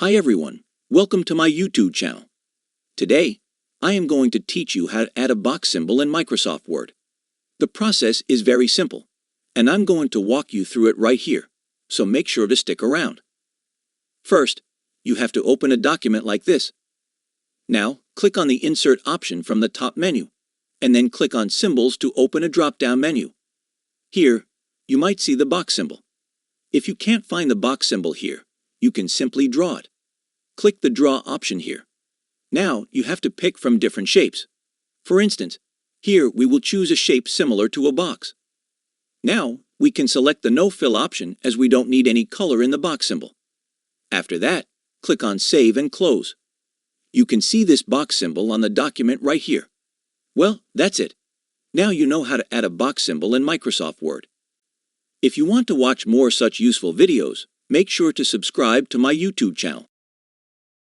Hi everyone, welcome to my YouTube channel. Today, I am going to teach you how to add a box symbol in Microsoft Word. The process is very simple, and I'm going to walk you through it right here, so make sure to stick around. First, you have to open a document like this. Now, click on the Insert option from the top menu, and then click on Symbols to open a drop-down menu. Here, you might see the box symbol. If you can't find the box symbol here, you can simply draw it. Click the Draw option here. Now you have to pick from different shapes. For instance, here we will choose a shape similar to a box. Now we can select the No Fill option as we don't need any color in the box symbol. After that, click on Save and Close. You can see this box symbol on the document right here. Well, that's it. Now you know how to add a box symbol in Microsoft Word. If you want to watch more such useful videos, make sure to subscribe to my YouTube channel.